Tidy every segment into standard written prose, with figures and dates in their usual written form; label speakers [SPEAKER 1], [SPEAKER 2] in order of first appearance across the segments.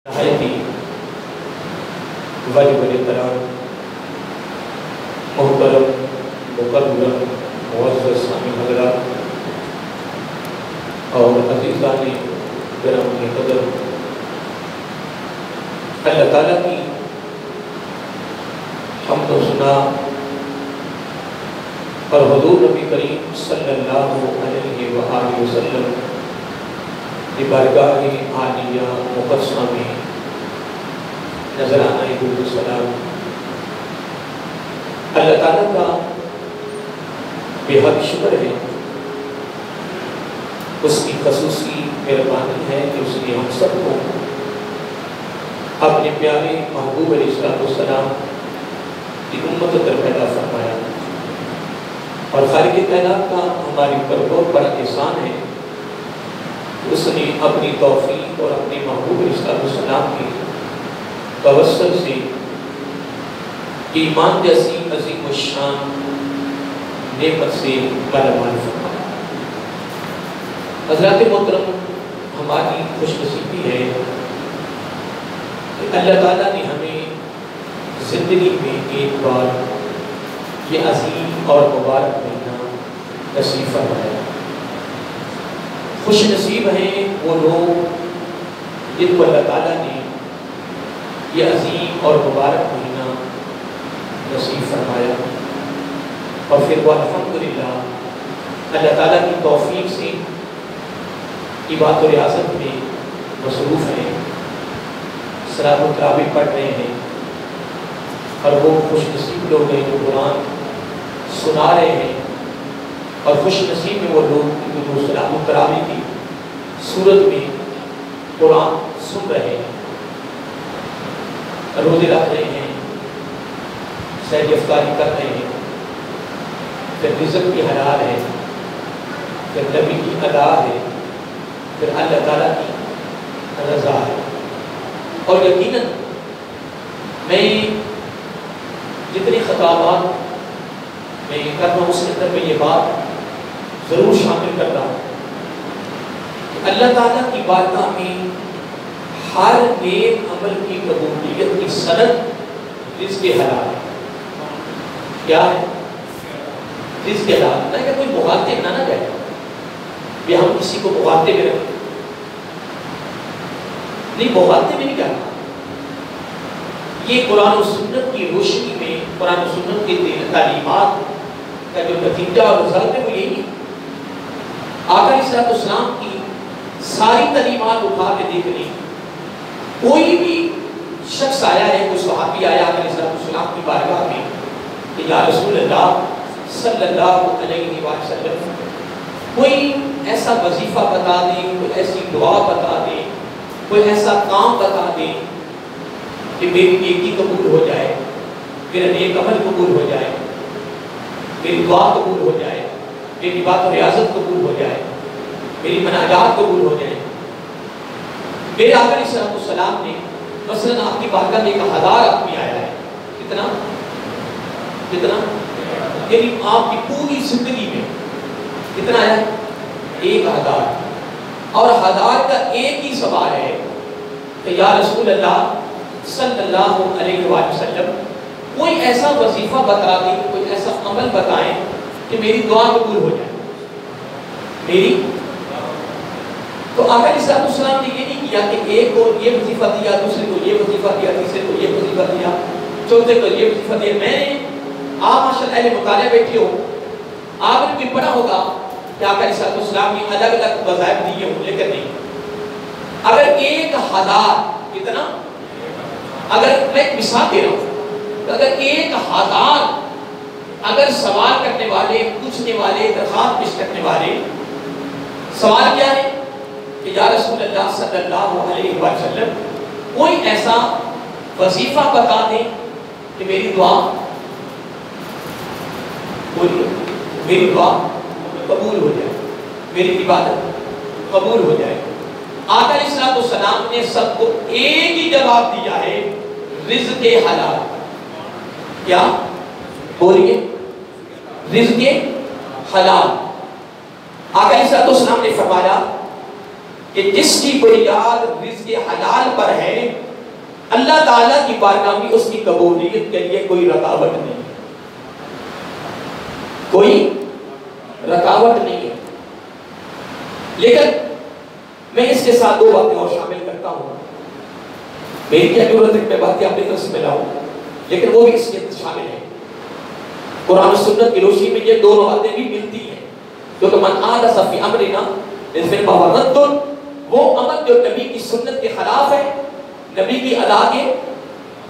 [SPEAKER 1] نہایتی واجب الاحترام محترم مقرر معزز سامعین حضرات اور عزیزان گرامی قدر، اللہ تعالیٰ کی حمد و ثنا اور حضور نبی کریم صلی اللہ علیہ وآلہ وسلم کی بارگاہ عالیہ مقدسہ میں نذرانہ درود و سلام اللہ تعالیٰ کا بے حد شکر ہے، اس کی خصوصی مہربانی ہے کہ اس نے ہم سب کو اپنے پیارے محبوب علیہ السلام کی امت در پیدا فرمایا، اور خالق کائنات کا ہمارے اوپر بہت بڑا احسان ہے، اس نے اپنی توفیق اور اپنے محبوب علیہ السلام کی توسل سے ایمان جیسی عظیم الشان نعمت سے مالامال فرمایا۔ حضرات محترم، ہماری خوش نصیبی ہے کہ اللہ تعالیٰ نے ہمیں زندگی میں ایک بار یہ عظیم اور مبارک مہینہ نصیب فرمایا۔ خوش نصیب ہیں وہ لوگ جن کو اللہ تعالیٰ نے یہ عظیم اور مبارک مہینہ نصیب فرمایا، اور پھر وہ الحمدللہ اللہ تعالیٰ کی توفیق سے عبادت و ریاضت میں مصروف ہیں، صلاۃ و تراویح پڑھ رہے ہیں، اور وہ خوش نصیب لوگ ہیں جو قرآن سنا رہے ہیں، اور خوش نصیب میں وہ لوگ جو صلاۃ و تراویح کی صورت میں قرآن سن رہے ہیں، روزے رکھ رہے ہیں، سحر افطاری کر رہے ہیں، پھر رزق کی حلال ہے، پھر نبی کی ادا ہے، پھر اللہ تعالیٰ کی رضا ہے۔ اور یقیناً میں جتنی خطابات میں کر رہا ہوں اس کے اندر میں یہ بات ضرور شامل کر رہا ہوں کہ اللہ تعالیٰ کی بارگاہ میں ہر نیک عمل کی قبولیت کی سند رزق حلال ہے۔ کیا ہے؟ رزق حلال نہ کہ کوئی بغاتے نہ جائے یا ہم کسی کو بغاتے میں رکھیں، نہیں، بغاتے میں نہیں کہنا، یہ قرآن و سنت کی روشنی میں قرآن و سنت کی تعلیمات کا جو نتیجہ اور رزلٹ ہے وہ یہی ہے۔ آقا علیہ السلام کی ساری تعلیمات اٹھا کے دیکھ لیں، کوئی بھی شخص آیا ہے، کوئی صحابی آیا آقا علیہ السلام کی بارگاہ میں کہ یا رسول اللہ صلی اللہ علیہ وسلم کوئی ایسا وظیفہ بتا دیں، کوئی ایسی دعا بتا دیں، کوئی ایسا کام بتا دیں کہ میری نیکی قبول ہو جائے، میرا نیک عمل قبول ہو جائے، میری دعا قبول ہو جائے، میری عبادت و ریاضت قبول ہو جائے، میری مناجات قبول ہو جائے۔ میرے آقا علیہ السلام نے مثلاً آپ کی بارگاہ میں 1000 آدمی آیا ہے، کتنا یعنی آپ کی پوری زندگی میں کتنا آیا ہے؟ 1000، اور 1000 کا ایک ہی سوال ہے کہ یا رسول اللہ صلی اللہ علیہ وآلہ وسلم کوئی ایسا وظیفہ بتا دیں، کوئی ایسا عمل بتائیں کہ میری دعا قبول ہو جائے میری۔ تو آقا علیہ السلام نے یہ نہیں کیا کہ ایک کو یہ وظیفہ دیا، دوسرے کو یہ وظیفہ دیا، تیسرے کو یہ وظیفہ دیا، چوتھے کو یہ وظیفہ دیا۔ میں نے آپ ماشاءاللہ اہل مطالعہ بیٹھے ہو، آپ نے بھی پڑھا ہوگا کہ آقا علیہ السلام نے الگ الگ وظائف دیے ہوں، لیکن نہیں، اگر 1000 کتنا، اگر میں ایک مثال دے رہا ہوں، اگر 1000 اگر سوال کرنے والے، پوچھنے والے، درخواست پیش کرنے والے، سوال کیا ہے کہ یا رسول اللہ صلی اللہ علیہ وسلم کوئی ایسا وظیفہ بتا دیں کہ میری دعا قبول ہو جائے، میری عبادت قبول ہو جائے۔ آقا علیہ السلام نے سب کو ایک ہی جواب دیا ہے، رزق حلال۔ کیا بولیے؟ رزق حلال۔ آقا علیہ السلام نے فرمایا کہ جس کی بنیاد رزق حلال پر ہے، اللہ تعالیٰ کی بارگاہ میں اس کی قبولیت کے لیے کوئی رکاوٹ نہیں، کوئی رکاوٹ نہیں ہے۔ لیکن میں اس کے ساتھ دو باتیں اور شامل کرتا ہوں۔ میری کیا ضرورت ہے کہ میں باتیں اپنی طرف سے ملاؤں، لیکن وہ بھی اس کے اندر شامل ہے۔ قرآن و سنت کی روشنی میں یہ دونوں باتیں بھی ملتی ہیں، کیونکہ من احدث فی امرنا فہو رد، وہ عمل جو نبی کی سنت کے خلاف ہے، نبی کی ادا کے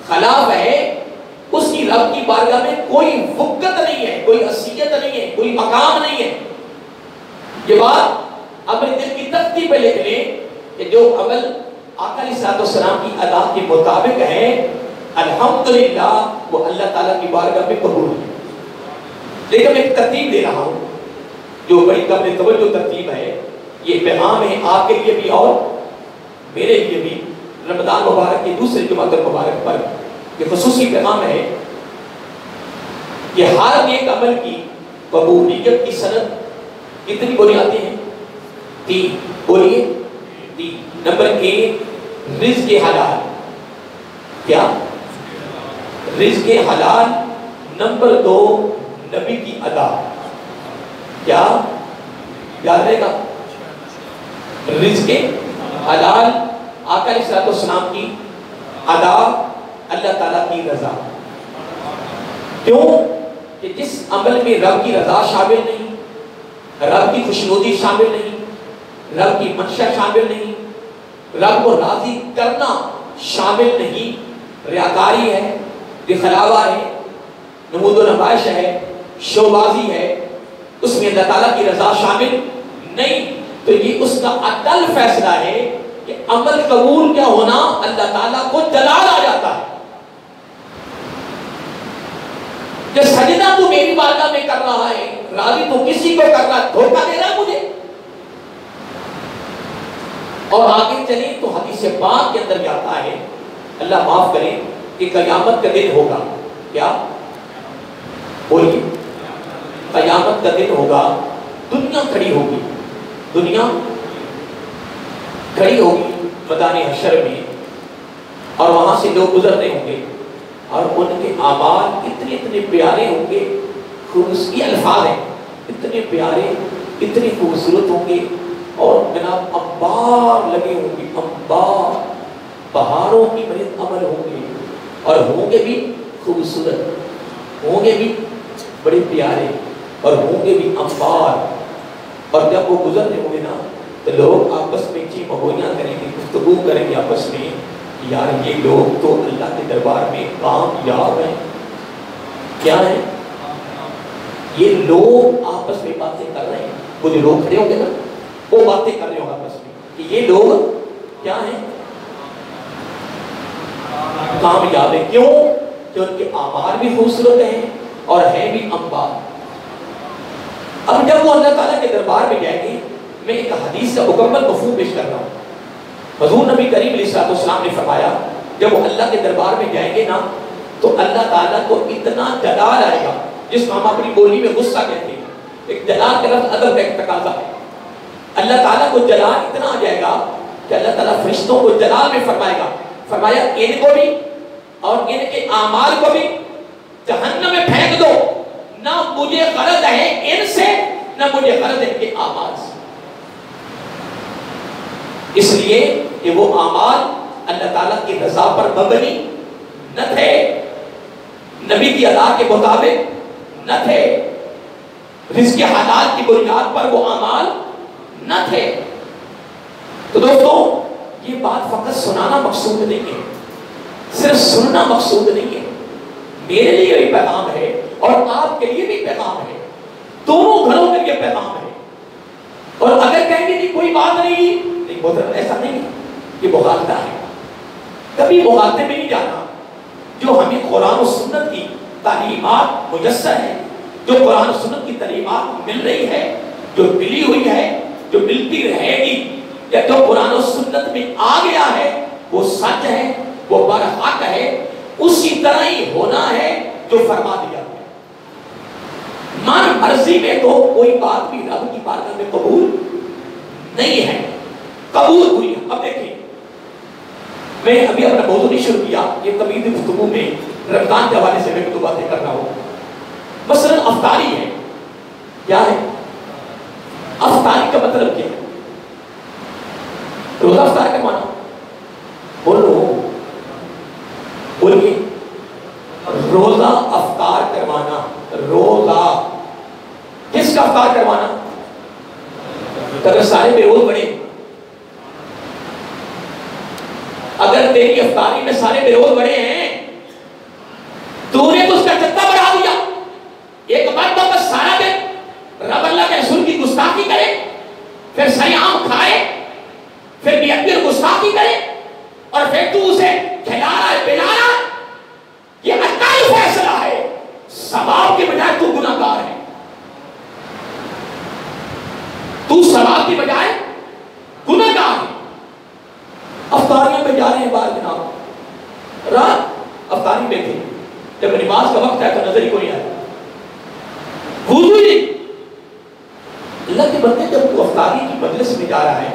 [SPEAKER 1] خلاف ہے، اس کی رب کی بارگاہ میں کوئی وقت نہیں ہے، کوئی حیثیت نہیں ہے، کوئی مقام نہیں ہے۔ یہ بات اپنے دل کی تختی پہ لکھ لیں کہ جو عمل آقا علیہ الصلوۃ والسلام کی ادا کے مطابق ہے، الحمدللہ وہ اللہ تعالیٰ کی بارگاہ میں قبول ہے۔ لیکن میں ایک ترتیب دے رہا ہوں جو بڑی قابل توجہ ترتیب ہے۔ یہ پیغام ہے آپ کے لیے بھی اور میرے لیے بھی، رمضان مبارک کے دوسرے جمعہ مبارک پر یہ خصوصی پیغام ہے کہ ہر نیک عمل کی قبولیت کی سند کتنی بنیادیں ہیں؟ تین، بولیے تین۔ نمبر ایک، رزق حلال، کیا؟ رزق حلال۔ نمبر دو، نبی کی ادا، کیا؟ یاد رہے گا؟ رزق حلال، آقا علیہ الصلوۃ والسلام کی ادا، اللہ تعالیٰ کی رضا۔ کیوں کہ جس عمل میں رب کی رضا شامل نہیں، رب کی خوشنودی شامل نہیں، رب کی منشا شامل نہیں، رب کو راضی کرنا شامل نہیں، ریاکاری ہے، دکھلاوا ہے، نمود و نمائش ہے، شوبازی ہے، اس میں اللہ تعالیٰ کی رضا شامل نہیں، تو یہ اس کا عدل فیصلہ ہے کہ عمل قبول کیا ہونا، اللہ تعالیٰ کو جلال آ جاتا ہے کہ سجدہ تو میری بارگاہ میں کر رہا ہے، راضی تو کسی کو کر رہا ہے، دھوکہ دے رہا ہے مجھے۔ اور آگے چلیں تو حدیث پاک کے اندر جاتا ہے، اللہ معاف کرے، کہ قیامت کا دن ہوگا، کیا؟ بولیے، قیامت کا دن ہوگا، دنیا کھڑی ہوگی، دنیا کھڑی ہوگی میدان حشر میں، اور وہاں سے لوگ گزر رہے ہوں گے، اور ان کے اعمال اتنے اتنے پیارے ہوں گے، یہ الفاظ ہیں، اتنے پیارے، اتنے خوبصورت ہوں گے، اور جناب انبار لگے ہوں گے، انبار، پہاڑوں کی مانند عمل ہوں گے، اور ہوں گے بھی خوبصورت، ہوں گے بھی بڑے پیارے، اور ہوں گے بھی انبار۔ اور جب وہ گزر رہے ہوں گے نا تو لوگ آپس میں چی مہویاں کریں گے، گفتگو کریں گے آپس میں، یار یہ لوگ تو اللہ کے دربار میں کامیاب ہیں۔ کیا ہے؟ یہ لوگ آپس میں باتیں کر رہے ہیں، وہ جو لوگ کھڑے ہوں گے نا وہ باتیں کر رہے ہوں آپس میں کہ یہ لوگ کیا ہیں؟ کامیاب ہیں۔ کیوں؟ کہ ان کے اعمال بھی خوبصورت ہیں اور ہیں بھی انبار۔ اب جب وہ اللہ تعالیٰ کے دربار میں جائیں گے، میں ایک حدیث کا مکمل مفہوم پیش کر رہا ہوں۔ حضور نبی کریم علیہ الصلوۃ والسلام نے فرمایا، جب وہ اللہ کے دربار میں جائیں گے نا تو اللہ تعالیٰ کو اتنا جلال آئے گا، جس کو ہم اپنی بولی میں غصہ کہتے ہیں، ایک جلال کا لفظ ادب کا ایک تقاضا ہے۔ اللہ تعالیٰ کو جلال اتنا آ جائے گا کہ اللہ تعالیٰ فرشتوں کو جلال میں فرمائے گا، فرمایا ان کو بھی اور ان کے اعمال کو بھی جہنم میں پھینک دو، نہ مجھے غرض ہے ان سے، نہ مجھے غرض ہے ان کے اعمال سے۔ اس لیے کہ وہ اعمال اللہ تعالیٰ کی رضا پر مبنی نہ تھے، نبی کی ادا کے مطابق نہ تھے، رزق حلال کی بنیاد پر وہ اعمال نہ تھے۔ تو دوستو، یہ بات فقط سنانا مقصود نہیں ہے، صرف سننا مقصود نہیں ہے، میرے لیے بھی پیغام ہے اور آپ کے لیے بھی پیغام ہے، دونوں گھروں کے لیے پیغام ہے۔ اور اگر کہیں گے کوئی بات نہیں، ایسا نہیں، یہ مغالطہ ہے، کبھی مغالطے میں نہیں جانا۔ جو ہمیں قرآن و سنت کی تعلیمات میسر ہے، جو قرآن و سنت کی تعلیمات مل رہی ہے، جو ملی ہوئی ہے، جو ملتی رہے گی، یا جو قرآن و سنت میں آ گیا ہے، وہ سچ ہے، وہ برحق ہے، اسی طرح ہی ہونا ہے جو فرما دیا ہے۔ من مرضی میں تو کوئی بات بھی رب کی بارگاہ میں قبول نہیں ہے، قبول ہوئی. اب دیکھیں میں ابھی اپنا موضوع نہیں شروع کیا, یہ طویل گفتگو میں رمضان کے حوالے سے میں دو باتیں کر رہا ہوں. مثلا افطاری ہے, کیا ہے افطاری کا مطلب کیا ہے؟ روزہ افطار کروانا, بولو بولیے, روزہ افطار کروانا. روزہ کس کا افطار کروانا؟ اگر سارے بے روز بڑے, اگر تیری افطاری میں سارے بے روز بڑے ہیں تو نے تو اس کا جتہ بڑھا دیا. ایک مرد بس سارا دن رب اللہ کے رسول کی گستاخی کرے, پھر سیام کھائے, پھر بھی گستاخی کرے, اور پھر تو اسے کھلا رہا ہے پلا رہا ہے. یہ عقلی فیصلہ ہے, ثواب کے بجائے تو گناہ گار ہے. تو ثواب کی بجائے گناہ گار ہے. افطاریاں پہ جا رہے ہیں باہر جناب, رات افطاری میں تھے, جب نماز کا وقت ہے تو نظر ہی کوئی آیا, وضو ہی. اللہ کے بندے جب تو افطاری کی مجلس میں جا رہا ہے,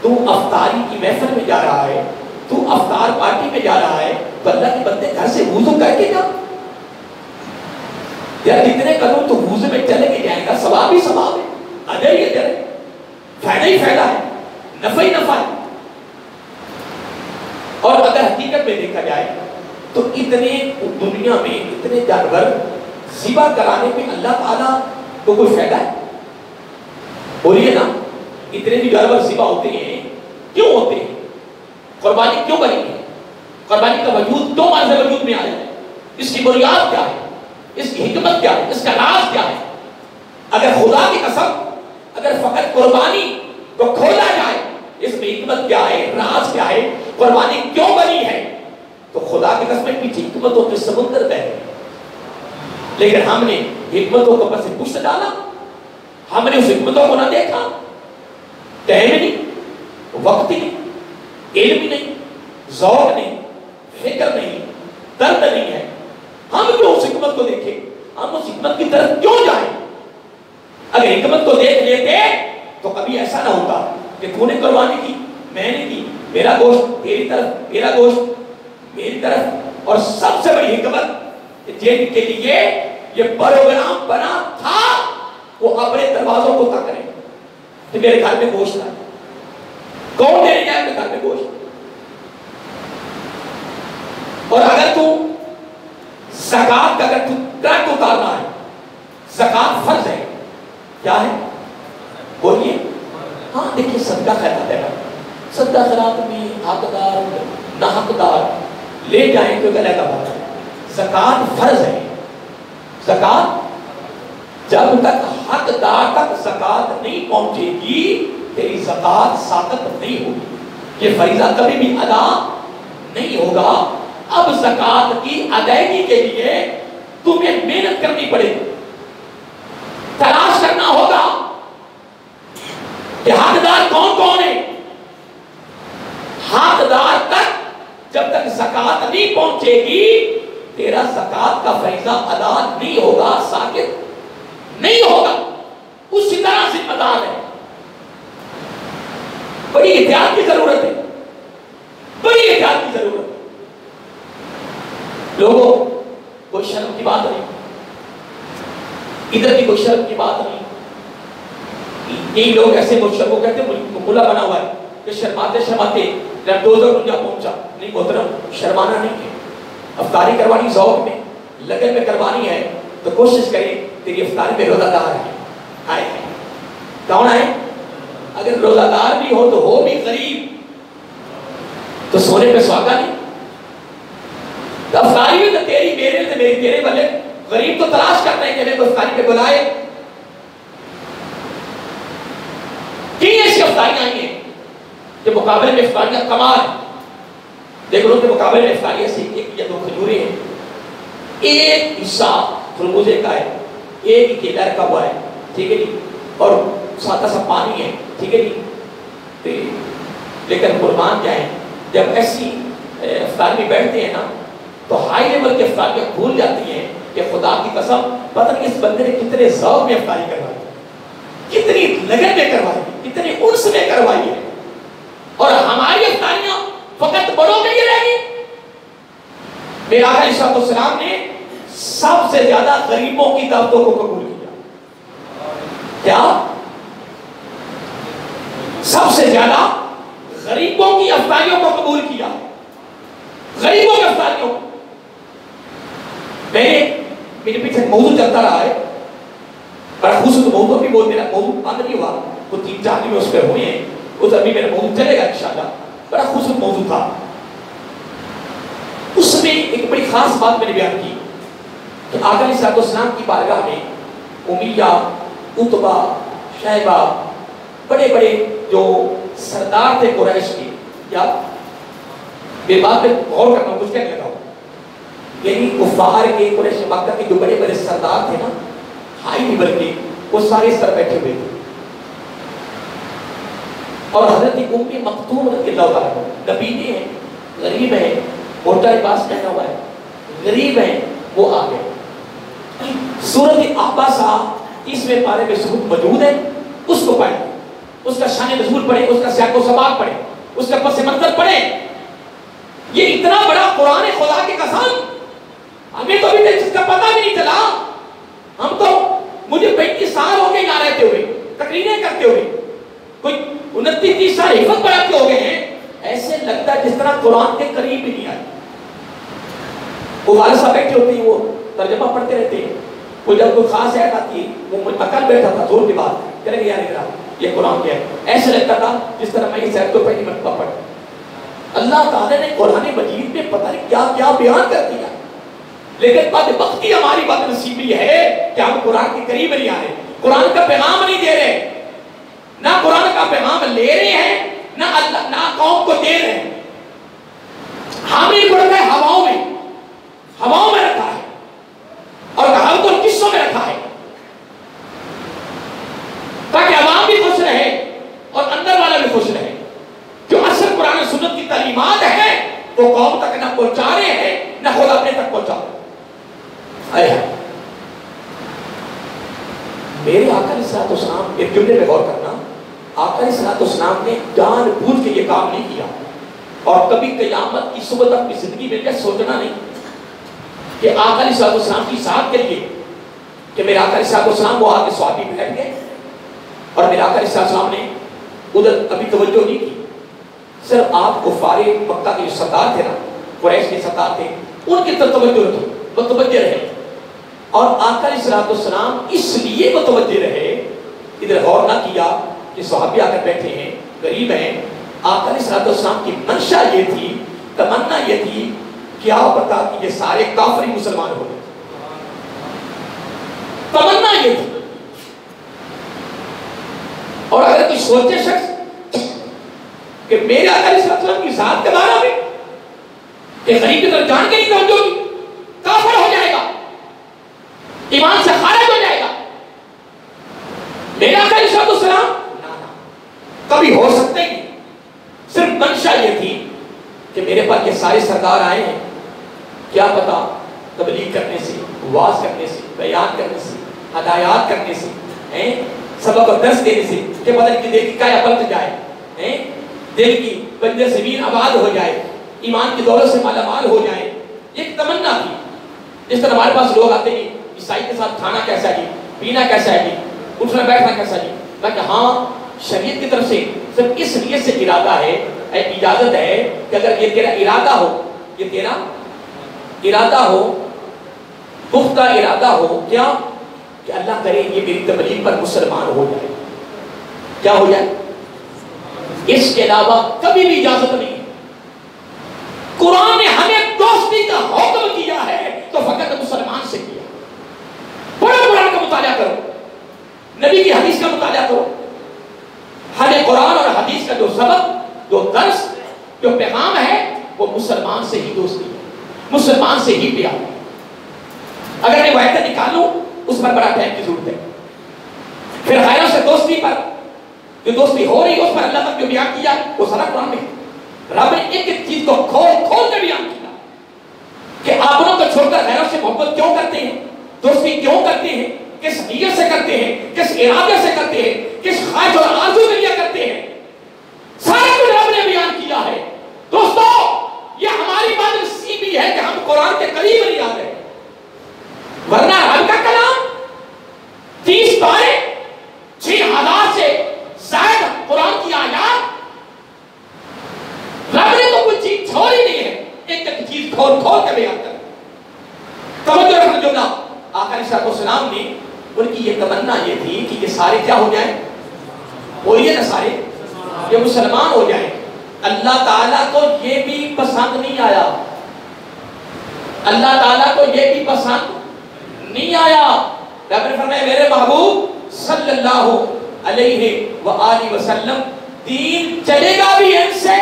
[SPEAKER 1] تو افطاری کی محفل میں جا رہا ہے, تو افطار پارٹی میں جا رہا ہے, تو اللہ کے بندے گھر سے وضو کر کے جا. یار جتنے قدم تو وضو میں چلے کے جائے گا ثواب ہی ثواب ہے, اجر ہی اجر ہے, فائدہ ہی فائدہ ہے, نفع ہی نفع ہے. اور اگر حقیقت میں دیکھا جائے تو اتنے دنیا میں اتنے جانور ذبح کرانے میں اللہ تعالیٰ کو کوئی فائدہ ہے؟ بولیے نا, اتنے بھی جانور ذبح ہوتے ہیں, کیوں ہوتے ہیں؟ قربانی کیوں بنی ہے؟ قربانی کا وجود دو معنی سے وجود میں آیا ہے. اس کی بنیاد کیا ہے؟ اس کی حکمت کیا ہے؟ اس کا راز کیا ہے؟ اگر خدا کی قسم, اگر فقط قربانی کو کھولا جائے اس میں حکمت کیا ہے, راز کیا ہے, قربانی کیوں بنی ہے, تو خدا کی قسم کی حکمتوں کے سمندر بہہ گئے. لیکن ہم نے حکمتوں کو بس پوچھ ڈالا, ہم نے اس حکمتوں کو نہ دیکھا. ٹائم نہیں, وقت نہیں, علم ہی نہیں, ذوق نہیں, فکر نہیں, درد نہیں ہے. ہم کیوں اس حکمت کو دیکھیں, ہم اس حکمت کی طرف کیوں جائیں؟ اگر حکمت کو دیکھ لیتے تو کبھی ایسا نہ ہوتا کہ تو نے قربانی کی, میں نے کی, میرا گوشت تیری طرف, میرا گوشت میری طرف. اور سب سے بڑی حکمت جن کے لیے یہ پروگرام بنا تھا وہ اپنے دروازوں کو تک کریں کہ میرے گھر میں گوشت ہے. کون دینے جائے میرے گھر میں گوشت؟ اور اگر تو زکات کا اگر تو ٹرک اتارنا ہے, زکات فرض ہے, کیا ہے بولیے؟ ہاں دیکھیے صدقہ خیرات ہے, صدقہ خیرات میں حقدار نہ حقدار لے جائیں تو غلط بات ہے. زکات فرض ہے. زکات جب تک حقدار تک زکات نہیں پہنچے گی تیری زکات ساقط نہیں ہوگی, یہ فریضہ کبھی بھی ادا نہیں ہوگا. اب زکات کی ادائیگی کے لیے تمہیں محنت کرنی پڑے گی, تلاش کرنا ہوگا کہ حقدار کون کون ہے. حقدار تک جب تک زکات نہیں پہنچے گی تیرا زکات کا فریضہ ادا نہیں ہوگا, ساقط نہیں ہوگا. اسی طرح ذمہ دار ہے. بڑی احتیاط کی ضرورت ہے, بڑی احتیاط کی ضرورت ہے. لوگوں کوئی شرم کی بات نہیں, ادھر کی کوئی شرم کی بات نہیں. یہی لوگ ایسے مشرکوں کہتے ہیں ملا بنا ہوا ہے کہ شرماتے شرماتے جب دوزخ دنیا پہنچا. نہیں محترم, شرمانا نہیں ہے. افطاری کروانی ذوق میں لگن میں کروانی ہے تو کوشش کریں تیری افطاری میں روزہ دار ہے. آئے کون ہے؟ اگر روزہ دار بھی ہو بھی غریب تو سونے پہ سواگا نہیں. افطاری میں تو تیری میرے سے میری تیرے والے غریب تو تلاش کرتے ہیں کہ ہمیں افطاری پہ بلائے. تین ایسی افطاریاں آئی ہیں کہ مقابلے میں افطاریاں کمال ہیں. دیکھ لو کہ مقابلے میں افطاریاں سے ایک یا دو کھجوریں ہیں, ایک حصہ خربوزے کا ہے, ایک کیلا رکھا ہوا ہے, ٹھیک ہے جی, اور سادہ سا پانی ہے, ٹھیک ہے جی. لیکن قربان جائیں جب ایسی افطاری میں بیٹھتے ہیں نا تو ہائی لیول کی افطاریاں بھول جاتی ہیں کہ خدا کی قسم پتہ نہیں اس بندے نے کتنے ذوق میں افطاری کروائی, کتنی لگن میں کروائی, کتنی انس میں کروائی ہے. اور ہماری افطاریاں فقط بڑوں کے لیے رہ گئی. میرے آقا علیہ السلام نے سب سے زیادہ غریبوں کی دعوتوں کو قبول کیا. کیا؟ سب سے زیادہ غریبوں کی افطاریوں کو قبول کیا. غریبوں کی افطاریوں کو. میرے پیچھے موضوع چلتا رہا ہے, بڑا خصوص موضوع بھی بول, میرا موضوع بند نہیں ہوا, وہ 3-4 دن اس پہ ہوئے ہیں, اس ابھی میرا موضوع چلے گا انشاءاللہ. بڑا خصوص موضوع تھا. اس میں ایک بڑی خاص بات میں نے بیان کی کہ آقا علیہ السلام کی بارگاہ میں امیہ, عتبہ, شیبہ, بڑے بڑے جو سردار تھے قریش کے, یا بے بات پہ غور کرنا کچھ کہنے لگا ہوں, یعنی کفار کے قریش مکہ کے جو بڑے بڑے سردار تھے نا, ہائی لیول کے, وہ سارے اس طرح بیٹھے ہوئے تھے. اور حضرت ام مکتوم رضی اللہ تعالیٰ عنہ نبی ہیں, غریب ہیں, موٹا لباس پہنا ہوا ہے, غریب ہیں, وہ آ گئے. سورۃ عباسہ 30ویں پارے میں ثبوت موجود ہے, اس کو پڑھیں, اس کا شان نزول پڑھیں, اس کا سیاق و سباق پڑھیں, اس کا پس منظر پڑھیں. یہ اتنا بڑا قرآن خدا کی قسم, ہمیں تو ابھی اس کا پتہ بھی نہیں چلا. ہم تو, مجھے 35 سال ہو گئے یہاں رہتے ہوئے, تقریریں کرتے ہوئے, کوئی 29-30 سال حفظ پڑھاتے ہو گئے ہیں. ایسے لگتا ہے جس طرح قرآن کے قریب بھی نہیں آئے. وہ والد صاحب بیٹھے ہوتے ہیں, وہ ترجمہ پڑھتے رہتے ہیں. وہ جب کوئی خاص آیت آتی ہے, وہ مکان بیٹھا تھا زور کے بعد کریں گے, یار یہ قرآن کیا ہے, ایسے لگتا تھا جس طرح میں اس آیت کو پہلی مرتبہ پڑھا. اللہ تعالیٰ نے قرآن مجید میں پتہ نہیں کیا کیا بیان کر دیا. لیکن بدبختی ہماری بد نصیبی ہے کہ ہم قرآن کے قریب نہیں آ رہے, قرآن کا پیغام نہیں دے رہے, نہ قرآن کا پیغام لے رہے ہیں, نہ اللہ نہ قوم کو دے رہے ہیں. ہم نے قرآن ہے ہواؤں میں رکھا ہے, اور کہاں کو قصوں میں رکھا ہے, تاکہ عوام بھی خوش رہے اور اندر والا بھی خوش رہے. جو اصل قرآن و سنت کی تعلیمات ہے وہ قوم تک نہ پہنچا رہے ہیں, نہ خود اپنے تک پہنچا رہے ہیں. میرے آقا علیہ السلام, ایک جملے پہ غور کرنا, آقا علیہ السلام نے جان بوجھ کے یہ کام نہیں کیا, اور کبھی قیامت کی صبح تک کی زندگی میں یہ سوچنا نہیں کہ آقا علیہ السلام کی ساتھ کے لیے کہ میرے آقا علیہ السلام وہ آگے صحابی بیٹھ گئے اور میرے آقا علیہ السلام نے ادھر کبھی توجہ نہیں کی. صرف آپ کفار مکہ کے جو سردار تھے نا, قریش کے سردار تھے, ان کی طرف توجہ رکھو, متوجہ رہے. اور آقا علیہ السلام اس لیے متوجہ رہے, ادھر غور نہ کیا کہ صحابی آ کر بیٹھے ہیں, غریب ہیں. آقا علیہ السلام کی منشا یہ تھی, تمنا یہ تھی, کیا پتا کہ یہ سارے کافری مسلمان ہو گئے. تمنا یہ تھی. اور اگر کوئی سوچے شخص کہ میرے آقا علیہ السلام کی ذات کے بارے میں کہ غریب کی طرف جان کے نہیں توجہ کی, کافر ہو جائے گا, ایمان سے خارج ہو جائے گا. میرے آقا علیہ السلام کبھی ہو سکتے ہی. صرف منشا یہ تھی کہ میرے پاس یہ سارے سردار آئے ہیں, کیا پتا تبلیغ کرنے سے, واعظ کرنے سے, بیان کرنے سے, ہدایات کرنے سے, سبق اور درس دینے سے کہ پتہ نہیں کہ دل کی کایا پلٹ جائے, دل کی بندے زمین آباد ہو جائے, ایمان کی دولت سے مالا مال ہو جائے. ایک تمنا تھی. جس طرح ہمارے پاس لوگ آتے ہیں, عیسائی کے ساتھ کھانا کیسا ہے, پینا کیسا ہے, اٹھنا بیٹھنا کیسا ہے, تاکہ ہاں شریعت کی طرف سے صرف اس نیت سے ارادہ ہے, اجازت ہے کہ اگر یہ تیرا ارادہ ہو, یہ تیرا ارادہ ہو, پختہ ارادہ ہو, کیا کہ اللہ کرے یہ میری تبلیغ پر مسلمان ہو جائے, کیا ہو جائے, اس کے علاوہ کبھی بھی اجازت نہیں. قرآن نے ہمیں دوستی کا حکم کیا ہے تو فقط مسلمان سے کیا. پڑھو قرآن کا مطالعہ کرو, نبی کی حدیث کا مطالعہ کرو. ہمیں قرآن اور حدیث کا جو سبق, جو درس, جو پیغام ہے وہ مسلمان سے ہی دوستی ہے, مسلمان سے ہی پیار ہے. اگر میں واحدہ نکالوں اس پر بڑا ٹائم کی ضرورت ہے. پھر غیروں سے دوستی پر جو دوستی ہو رہی ہے اس پر اللہ تک جو بیان کیا وہ سارا قرآن میں. رب نے ایک ایک چیز کو کھول کے بیان کیا کہ اپنوں کو چھوڑ کر غیروں سے محبت کیوں کرتے ہیں, دوستی کیوں کرتے ہیں, کس نیت سے کرتے ہیں, کس ارادے سے کرتے ہیں, کس خواہش اور آرزو کے لیے کرتے ہیں. سارا کچھ رب نے کی بھی ہے کہ ہم قرآن کے قریب نہیں آ رہے، ورنہ رب کا کلام 30 پارے 6000 سے زائد قرآن کی آیات، رب نے تو کوئی چیز چھوڑی نہیں ہے، ایک ایک چیز کھول کھول کے بیان کر۔ توجہ رکھنا جملہ آقا علیہ السلام نے، ان کی یہ تمنا یہ تھی کہ یہ سارے کیا ہو جائیں، بولیے نا سارے، یہ مسلمان ہو جائیں۔ اللہ تعالیٰ کو یہ بھی پسند نہیں آیا، اللہ تعالیٰ کو یہ بھی پسند نہیں آیا۔ رب نے فرمایا میرے محبوب صلی اللہ علیہ وآلہ وسلم دین چلے گا بھی ان سے،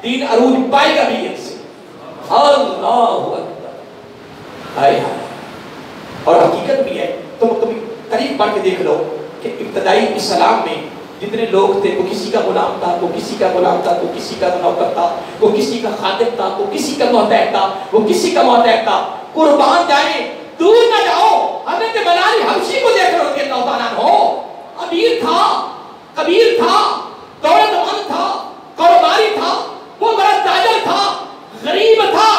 [SPEAKER 1] دین عروج پائے گا بھی ان سے۔ اللہ اکبر، ہائے ہائے۔ اور حقیقت بھی ہے، تم کبھی قریب بڑھ کے دیکھ لو کہ ابتدائی اسلام میں جتنے لوگ تھے، وہ کسی کا غلام تھا، وہ کسی کا غلام تھا، وہ کسی کا نوکر تھا، وہ کسی کا خادم تھا، وہ کسی کا محتاج تھا، وہ کسی کا محتاج تھا۔ قربان جائیں، دور نہ جاؤ، حضرت بلال حبشی کو دیکھ رضی اللہ تعالیٰ عنہ، امیر تھا، کبیر تھا، دولت مند تھا، کاروباری تھا، وہ بڑا تاجر تھا، غریب تھا،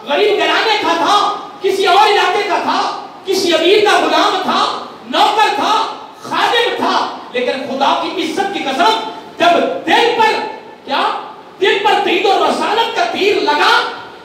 [SPEAKER 1] غریب گھرانے کا تھا، کسی اور علاقے کا تھا، کسی امیر کا غلام تھا، نوکر تھا، خادم تھا، لیکن خدا کی عزت کی قسم جب دل پر کیا، دل پر دین اور رسالت کا تیر لگا،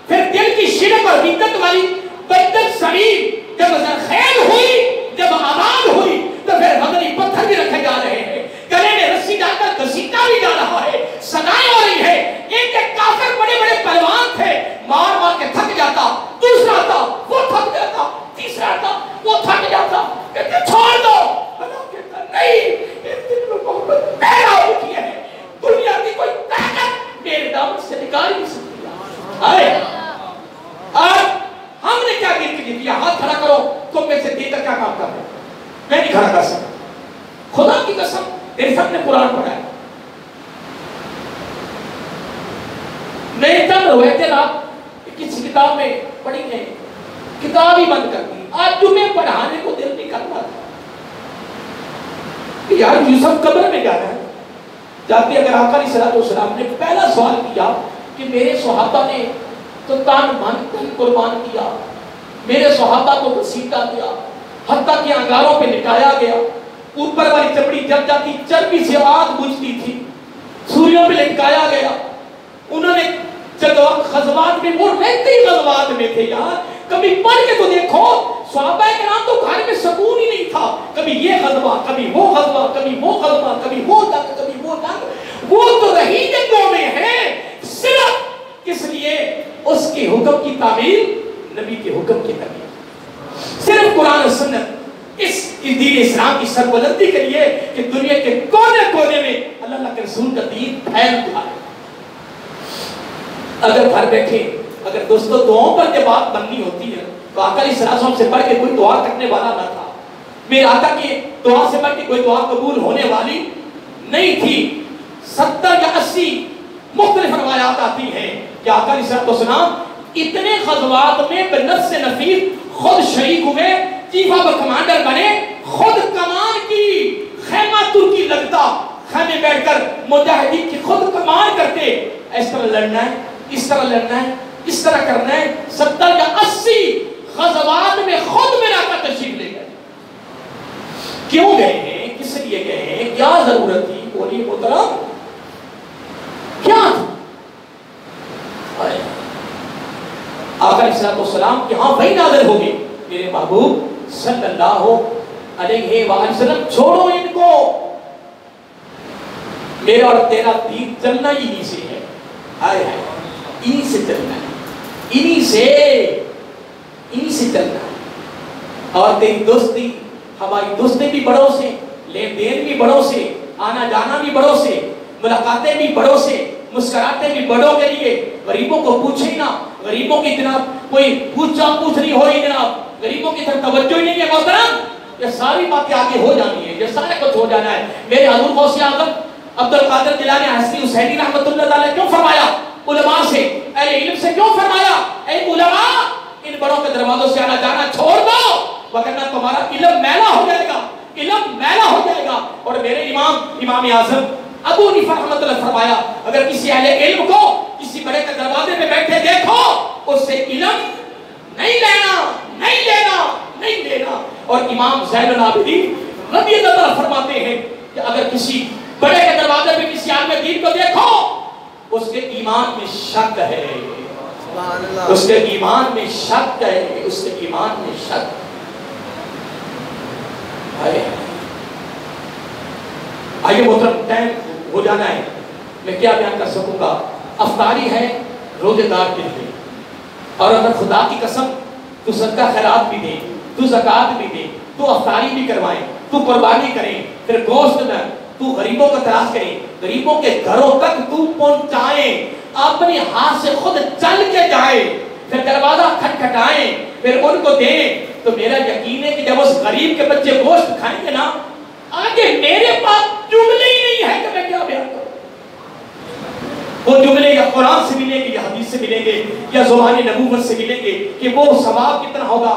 [SPEAKER 1] پھر دل کی شرک اور بدعت والی بدعت سڑی جب زرخیز ہوئی، جب آباد ہوئی، تو پھر مدنی پتھر بھی رکھے جا رہے ہیں، گلے میں رسی ڈال کر گھسیٹا بھی جا رہا ہے، صدائیں ہو رہی ہے۔ ایک ایک کافر بڑے بڑے پہلوان تھے، مار مار کے تھک جاتا، دوسرا تھا وہ تھک جاتا، تیسرا تھا وہ تھک جاتا، کہتے چھوڑ دو، اللہ کہتا نہیں، اس دن میں محبت پیدا ہوتی ہے، دنیا کی کوئی طاقت میرے دامن سے نکال نہیں سکتی۔ آئے آج ہم نے کیا کیا؟ ہاتھ کھڑا کرو، تم میں سے دے کر کیا کام کر رہے؟ میں نہیں کھڑا کر سکتا، خدا کی قسم میرے سب نے قرآن پڑھا ہے، میں چند روایتیں آپ کسی کتاب میں پڑھی ہیں، کتاب ہی بند کر دی، آج جمعے پڑھانے کو دل نہیں کرتا کہ یار یوسف قبر میں جانا ہے، جاتے اگر آقا علیہ السلام نے پہلا سوال کیا کہ میرے صحابہ نے تو تن من تن قربان کیا، میرے صحابہ کو گھسیٹا دیا، حتیٰ کہ انگاروں پہ لٹایا گیا، اوپر والی چمڑی جب جاتی چربی سے آگ بجھتی تھی، سوریوں پہ لٹکایا گیا، انہوں نے غزوات میں، وہ رہتے ہی غزوات میں تھے یار، کبھی پڑھ کے تو دیکھو، صحابہ کرام تو گھر میں سکون ہی نہیں تھا، کبھی یہ غزوہ، کبھی وہ غزوہ، کبھی وہ غزوہ، کبھی وہ جنگ، کبھی وہ جنگ، وہ تو رہی جنگوں میں ہیں، صرف کس لیے؟ اس کے حکم کی تعمیل، نبی کے حکم کی تعمیل، صرف قرآن و سنت، اس دین اسلام کی سربلندی کے لیے کہ دنیا کے کونے کونے میں اللہ کے رسول کا دین پھیل جائے۔ اگر گھر بیٹھے، اگر دوستو دعاؤں پر جب بات بننی ہوتی ہے تو آقا علیہ السلام سے بڑھ کے کوئی دعا کرنے والا نہ تھا، میرے آقا کی دعا سے بڑھ کے کوئی دعا قبول ہونے والی نہیں تھی۔ 70 یا 80 مختلف روایات آتی ہیں کہ آقا علیہ السلام اتنے غزوات میں بنفس نفیس خود شریک ہوئے، چیف آف کمانڈر بنے، خود کمان کی، خیمہ ترکی لگتا، خیمے بیٹھ کر مجاہدین کی خود کمان کرتے، اس طرح لڑنا ہے، اس طرح لڑنا ہے، اس طرح کرنا ہے۔ 70 یا 80 غزوات میں خود میرا کا تشریف لے گئے۔ کیوں گئے ہیں؟ کس لیے گئے ہیں؟ کیا ضرورت تھی؟ بولی محترم کیا تھی؟ آقا علیہ السلام کہ ہاں وہی نازل ہوگی، میرے محبوب صلی اللہ علیہ وآلہ وسلم چھوڑو ان کو، میرا اور تیرا دین چلنا ہی نہیں سے ہے، آئے ہے انہی سے چلنا ہے، انہی سے چلنا ہے۔ اور تیری دوستی، ہماری دوستی بھی بڑوں سے، لین دین بھی بڑوں سے، آنا جانا بھی بڑوں سے، ملاقاتیں بھی بڑوں سے، مسکراتے بھی بڑوں کے لیے۔ غریبوں کو پوچھے ہی نہ، غریبوں کی جناب کوئی پوچھ نہیں ہو رہی جناب، غریبوں کی طرف توجہ ہی نہیں ہے محترم، یہ ساری باتیں آگے ہو جانی ہے، یہ سارے کچھ ہو جانا ہے۔ میرے حضور غوث اعظم عبدالقادر جیلانی حسنی حسینی رحمۃ اللہ تعالی کیوں فرمایا علماء سے، اہل علم سے کیوں فرمایا اے علماء ان بڑوں کے دروازوں سے آنا جانا چھوڑ دو، وگرنہ تمہارا علم میلا ہو جائے گا، علم میلا ہو جائے گا۔ اور میرے امام اعظم ابو حنیفہ رحمۃ اللہ فرمایا اگر کسی اہل علم کو کسی بڑے کے دروازے پہ بیٹھے دیکھو اس سے علم نہیں لینا، نہیں لینا، نہیں لینا۔ اور امام زین العابدین رضی اللہ عنہ فرماتے ہیں کہ اگر کسی بڑے کے دروازے پہ کسی عالم دین کو دیکھو، اس کے ایمان میں شک ہے، اس کے ایمان میں شک ہے، اس کے ایمان میں شک ہے۔ آئیے محترم، ٹائم ہو جانا ہے، میں کیا بیان کر سکوں گا۔ افطاری ہے روزے دار کے لیے، اور اگر خدا کی قسم تو صدقہ خیرات بھی دے، تو زکوٰۃ بھی دے، تو افطاری بھی کروائے، تو قربانی کرے، پھر گوشت نہ، تو غریبوں کو تلاش کرے، غریبوں کے گھروں تک تو پہنچائے، اپنے ہاتھ سے خود چل کے جائے، پھر دروازہ کھٹکھٹائیں، پھر ان کو دیں، تو میرا یقین ہے کہ جب اس غریب کے بچے گوشت کھائیں گے نا، آگے میرے پاس جملے ہی نہیں ہے کہ میں کیا بیان کروں۔ وہ جملے یا قرآن سے ملیں گے، یا حدیث سے ملیں گے، یا زبان نبوت سے ملیں گے کہ وہ ثواب کتنا ہوگا،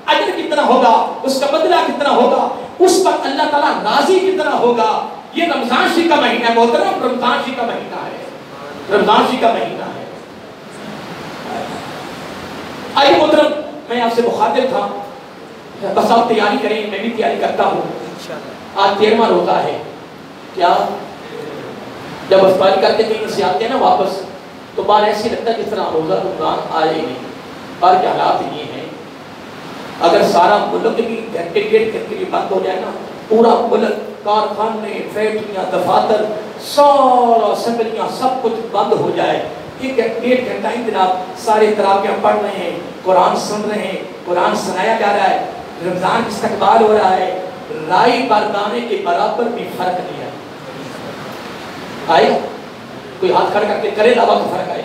[SPEAKER 1] اجر کتنا ہوگا، اس کا بدلہ کتنا ہوگا، اس پر اللہ تعالیٰ راضی کتنا ہوگا۔ یہ رمضان شریف کا مہینہ ہے محترم، رمضان شریف کا مہینہ ہے، رمضان شریف کا مہینہ ہے۔ آئیے محترم، میں آپ سے مخاطب تھا، بس آپ تیاری کریں، میں بھی تیاری کرتا ہوں۔ آج 13واں روزہ ہے، کیا جب افطاری کرتے کہیں سے آتے ہیں نا واپس، تو بار ایسی لگتا ہے جس طرح روزہ رمضان آئے نہیں، اور کیا حالات یہ ہیں۔ اگر سارا ملک بھی گھنٹے ڈیڑھ گھنٹے بھی بند ہو جائے نا، پورا ملک، کارخانے، فیکٹریاں، دفاتر، سارا اسمبلیاں، سب کچھ بند ہو جائے، ایک ڈیڑھ گھنٹہ ہی جناب سارے تراویح پڑھ رہے ہیں، قرآن سن رہے ہیں، قرآن سنایا جا رہا ہے، رمضان استقبال ہو رہا ہے، رائی بردانے کے برابر بھی فرق نہیں ہے۔ آئے کوئی ہاتھ کھڑا کر کے کرے دعویٰ کا فرق آئے؟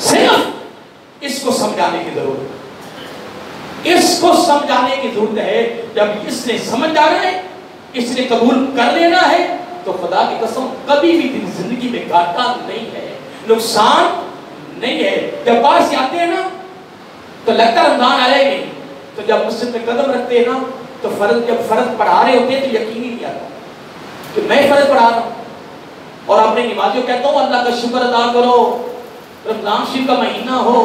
[SPEAKER 1] صرف اس کو سمجھانے کی ضرورت ہے، اس کو سمجھانے کی ضرورت ہے۔ جب اس نے سمجھ جانا ہے، اس نے قبول کر لینا ہے، تو خدا کی قسم کبھی بھی دن زندگی میں گھاٹا نہیں ہے، نقصان نہیں ہے۔ جب باہر سے آتے ہیں نا تو لگتا رمضان آئے نہیں، تو جب مسجد میں قدم رکھتے ہیں نا تو جب فرض پڑھا رہے ہوتے ہیں تو یقین ہی نہیں آتا کہ میں فرض پڑھا رہا ہوں۔ اور اپنے نمازیوں کہتا ہوں اللہ کا شکر ادا کرو، رمضان شریف کا مہینہ ہو،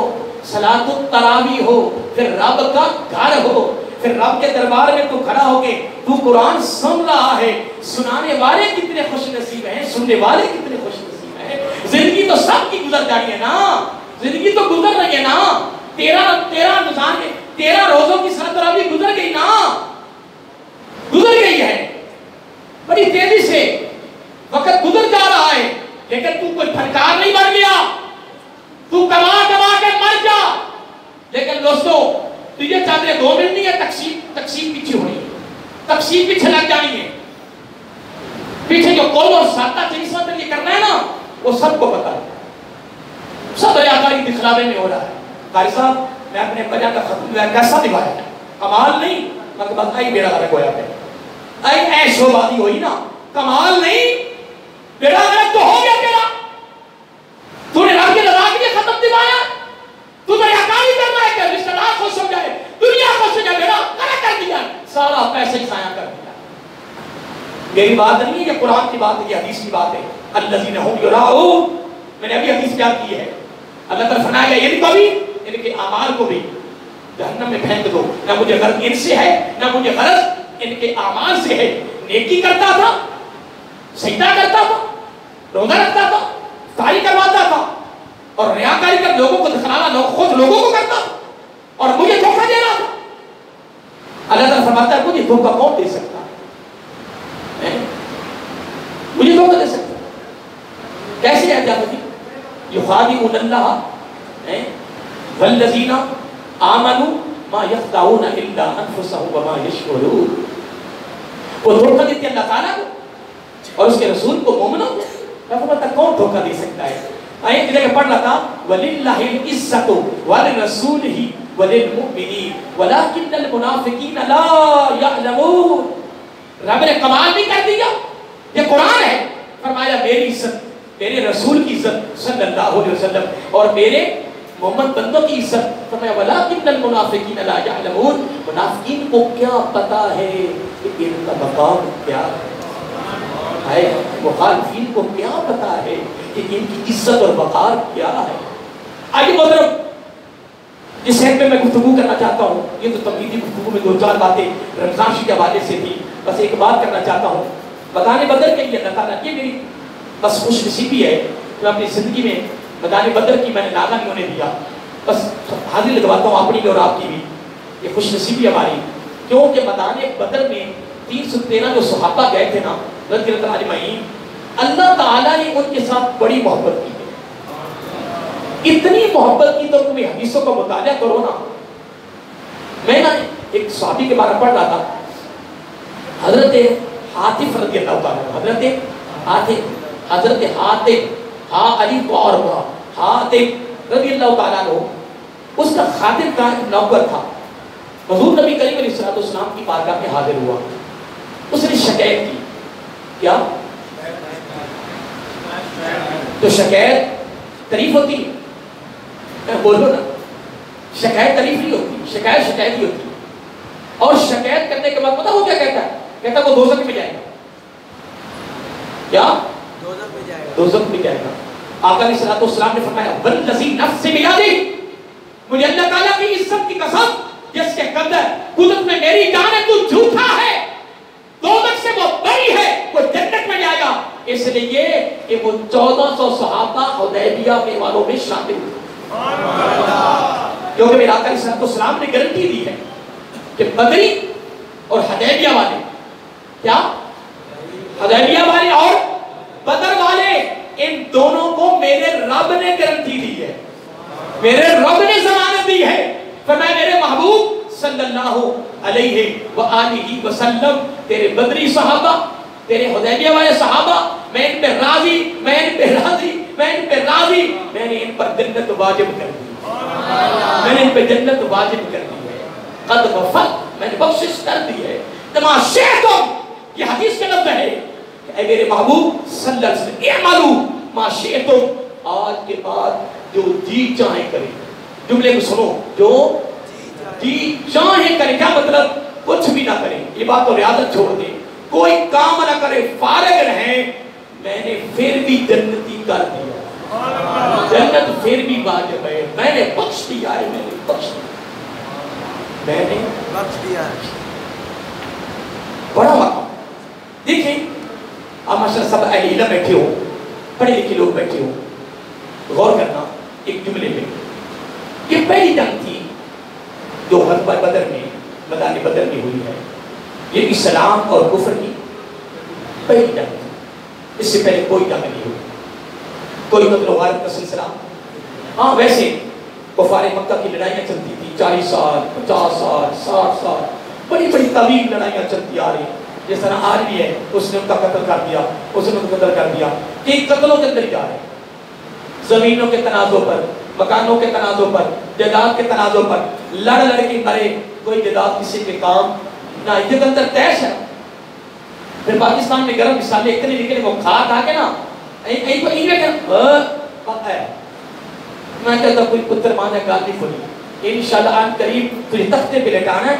[SPEAKER 1] صلاۃ التراویح ہو، پھر رب کا گھر ہو، پھر رب کے دربار میں تو کھڑا ہو کے تو قرآن سن رہا ہے۔ سنانے والے کتنے خوش نصیب ہیں، سننے والے کتنے خوش نصیب ہیں۔ زندگی تو سب کی گزر جاری ہے نا، زندگی تو گزر رہی ہے نا، 13 روزوں کی صلاۃ التراویح گزر گئی نا، گزر گئی ہے بڑی تیزی سے، وقت گزر جا رہا ہے، لیکن تو کوئی فنکار نہیں بن گیا، تو کما کما کے مر جا۔ لیکن دوستو تجھے چادریں 2 ملنی ہے، تقسیم پیچھے ہونی ہے، تقسیم پیچھے لگ جانی ہے، پیچھے جو قول اور سادہ چیزوں پر یہ کرنا ہے نا وہ سب کو پتا ہے، سب ریاکاری دکھلاوے میں ہو رہا ہے۔ قاری صاحب میں اپنے بجا کا ختم کیسا نبھایا ہے، کمال نہیں، مگر بس آئی بیڑا غرق ہویا پہ، آئی ایش و بادی ہوئی نا، کمال نہیں، بیڑا غرق تو ہو گیا تیرا، تو نے رب کے رضا کے لیے ختم نبھایا، تو نے ریاکاری کرنا ہے کہ رشتہ دار خوش ہو جائے، دنیا خوش ہو جائے، بیڑا غرق کر دیا، سارا پیسے ضائع کر دیا۔ میری بات نہیں ہے، یہ قرآن کی بات ہے، یہ حدیث کی بات ہے۔ الذین ھم یراؤون، میں نے ابھی حدیث بیان کی ہے، اللہ تعالیٰ فرمایا یہ بھی کبھی ان کے اعمال کو بھی جہنم میں پھینک دو، نہ مجھے غرض ان سے ہے، نہ مجھے غرض ان کے اعمال سے ہے۔ نیکی کرتا تھا، سجدہ کرتا تھا، روزہ رکھتا تھا، افطاری کرواتا تھا، اور ریاکاری کر لوگوں کو دکھلانا خود لوگوں کو کرتا تھا اور مجھے دھوکہ دے رہا تھا۔ اللہ تعالیٰ فرماتا ہے مجھے دھوکہ کون دے سکتا ہے، مجھے دھوکہ دے سکتا ہے؟ کیسے ہے جب یخادعون اللہ والذین آمنوا ما یخدعون الا انفسهم وما یشعرون۔ وہ دھوکہ دیتے اللہ تعالیٰ کو اور اس کے رسول کو، مومنوں کو۔ میں فرماتا کون دھوکہ دے سکتا ہے؟ آئے کی جگہ پڑھ رہا تھا وَلِلَّهِ الْعِزَّةُ وَلِرَسُولِهِ وَلِلْمُؤْمِنِينَ وَلَكِنَّ الْمُنَافِقِينَ لَا يَعْلَمُونَ۔ رب نے کمال بھی کر دیا، یہ قرآن ہے، فرمایا میری عزت، میرے رسول کی عزت صلی اللہ علیہ وسلم اور میرے محمد بندوں کی عزت، فرمایا وَلَكِنَّ الْمُنَافِقِينَ لَا يَعْلَمُونَ۔ منافقین کو کیا پتا ہے کہ ان کا مقام کیا ہے، مخالفین کو کیا پتا ہے کہ ان کی عزت اور وقار کیا ہے۔ آگے محترم جس حد میں گفتگو کرنا چاہتا ہوں، یہ تو تمہیدی گفتگو میں 2-4 باتیں رمضان شریف کے حوالے سے تھی، بس ایک بات کرنا چاہتا ہوں میدان بدر کے لیے اللہ تعالیٰ، یہ میری بس خوش نصیبی ہے کہ میں اپنی زندگی میں میدان بدر کی میں نے ناغہ نہیں ہونے دیا، بس حاضر لگواتا ہوں اپنی بھی اور آپ کی بھی، یہ خوش نصیبی ہماری، کیونکہ میدان بدر میں 313 جو صحابہ گئے تھے نا رضی اللہ تعالیٰ اجمعین، اللہ تعالیٰ نے ان کے ساتھ بڑی محبت کی ہے، اتنی محبت کی تو تمہیں حدیثوں کا مطالعہ کرو نا۔ میں نا ایک صحابی کے بارے میں پڑھ رہا تھا، حضرت حاتف رضی اللہ تعالیٰ، حضرت حاتف، الف اور با، حاتف رضی اللہ تعالیٰ عنہ، اس کا خادم کا ایک نوکر تھا، حضور نبی کریم علیہ السلام کی بارگاہ میں حاضر ہوا، اس نے شکایت کی، کیا؟ تو شکایت تعریف ہوتی ہے، بولو نا، شکایت تعریف نہیں ہوتی، شکایت شکایت ہی ہوتی ہے، اور شکایت کرنے کے بعد پتہ وہ کیا کہتا ہے؟ کہتا ہے وہ دوزخ میں جائے گا، کیا؟ دوزخ میں جائے گا۔ آقا علیہ السلام نے فرمایا والذی نفس بیدی، مجھے اللہ تعالیٰ کی عزت کی قسم جس کے قدرت میں میری جان ہے، تو جھوٹا ہے، دوزخ سے وہ بری ہے، وہ جنت میں جائے گا، اس لیے کہ وہ 1400 صحابہ حدیبیہ میں والوں میں شامل ہوئے، کیونکہ میرے آقا علیہ السلام نے گارنٹی دی ہے کہ بدری اور حدیبیہ والے، کیا؟ حدیبیہ والے اور بدر والے، ان دونوں کو میرے رب نے گارنٹی دی ہے، میرے رب نے ضمانت دی ہے، فرمایا میرے محبوب صلی اللہ علیہ وآلہ وسلم تیرے بدری صحابہ، تیرے حدیبیہ والے صحابہ، میں ان پہ راضی، میں ان پہ راضی، میں ان پہ راضی، میں نے ان پر جنت واجب کر دی، میں نے ان پہ جنت واجب کر دی ہے، قد وفت، میں نے بخشش کر دی ہے، تما شئتم، یہ حدیث کا لفظ ہے کہ اے میرے محبوب صلی اللہ علیہ وسلم اعملوا ما شئتم، آج کے بعد جو جی چاہیں کریں، جملے کو سنو، جو جی چاہیں کریں، کیا مطلب؟ کچھ بھی نہ کریں، یہ بات تو ریاضت چھوڑ دیں، کوئی کام نہ کرے، فارغ رہیں، میں نے پھر بھی جنتی کر دیا، جنت پھر بھی واجب ہے، میں نے بخش دیا ہے، میں نے بخش دیا، میں نے بخش دیا ہے، بڑا مقام۔ دیکھیں آپ ماشاءاللہ سب اہل علم بیٹھے ہو، پڑھے لکھے لوگ بیٹھے ہو، غور کرنا ایک جملے میں، یہ پہلی جنگ تھی جو غزوہ بدر میں، میدان بدر میں ہوئی ہے، یہ اسلام اور کفر کی پہلی جنگ تھی، اس سے پہلے کوئی جنگ نہیں ہوئی، کوئی قتل و غارت کا سلسلہ، ہاں ویسے کفار مکہ کی لڑائیاں چلتی تھی 40 سال 50 سال 60 سال، بڑی بڑی طویل لڑائیاں چلتی آ رہی ہیں، جس طرح آج بھی ہے، اس نے ان کا قتل کر دیا، اس نے ان کا قتل کر دیا، کہ قتلوں کے اندر جا رہے ہیں، زمینوں کے تنازع پر، مکانوں کے تنازع پر، جائیداد کے تنازع پر، لڑ لڑ کے مرے، کوئی جائیداد کسی کے کام نہ، یہ اندر تیش ہے۔ پھر پاکستان میں گرم مثالیں اتنے نکلے، وہ کھا کھا کے نا ایک کو ایوے کہ میں کہتا کوئی پتر مانے گال نہیں کھولی، انشاءاللہ آن قریب تجھے تختے پہ لٹانا ہے،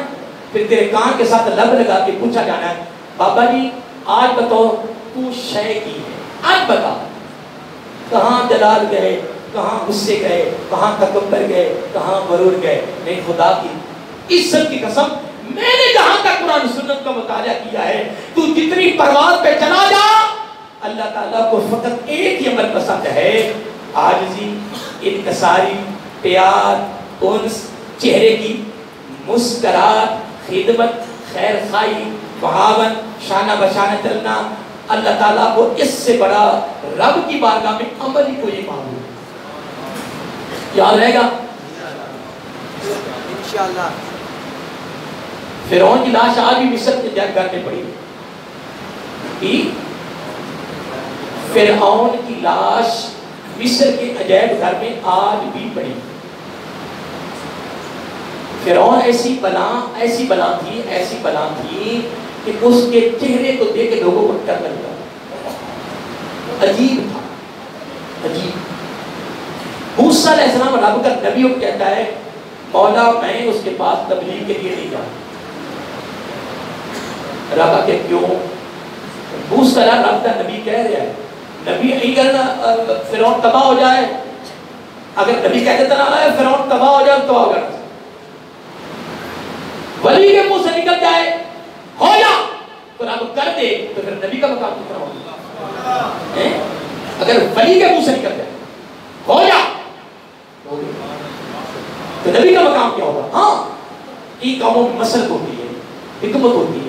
[SPEAKER 1] پھر تیرے کان کے ساتھ لب لگا کے پوچھا جانا ہے بابا جی آج بتاؤ تو شے کی ہے، آج بتا کہاں جلال گئے، کہاں غصے گئے، کہاں تکبر گئے، کہاں غرور گئے، نہیں خدا کی عزت کی قسم، میں نے جہاں تک قرآن سنت کا مطالعہ کیا ہے، تو جتنی پرواز پہ چلا جا، اللہ تعالیٰ کو فقط ایک ہی عمل پسند ہے، عاجزی، انکساری، پیار، انس، چہرے کی مسکرات، خدمت، خیر خواہی، معاون، شانہ بشانہ چلنا، اللہ تعالیٰ کو اس سے بڑا رب کی بارگاہ میں عمل ہی کوئی معلوم، یاد رہے گا انشاءاللہ۔ فرعون کی لاش آج بھی مصر کے گھر میں پڑی ہے، فرعون کی لاش مصر کے عجائب گھر میں آج بھی پڑی ہے۔ فرعون ایسی بلا تھی کہ اس کے چہرے کو دیکھ کے لوگوں کو ڈر لگتا، عجیب تھا، عجیب۔ موسیٰ علیہ السلام رب کا نبی کو کہتا ہے مولا میں اس کے پاس تبلیغ کے لیے نہیں جاؤں، رب کہ کیوں؟ موسیٰ رب کا نبی کہہ رہا ہے نبی نہیں کرنا، فرعون تباہ ہو جائے، اگر نبی کہہ دیتا نا فرعون تباہ ہو جائے، تباہ ہو جانا، ولی کے منہ سے نکل جائے ہو جا تو رب کر دے، تو پھر نبی کا مقام کتنا ہوگا؟ اگر ولی کے منہ سے نکل جائے ہو جا تو نبی کا مقام کیا ہوگا؟ ہاں، یہ قوموں میں مسلک ہوتی ہے، حکمت ہوتی ہے،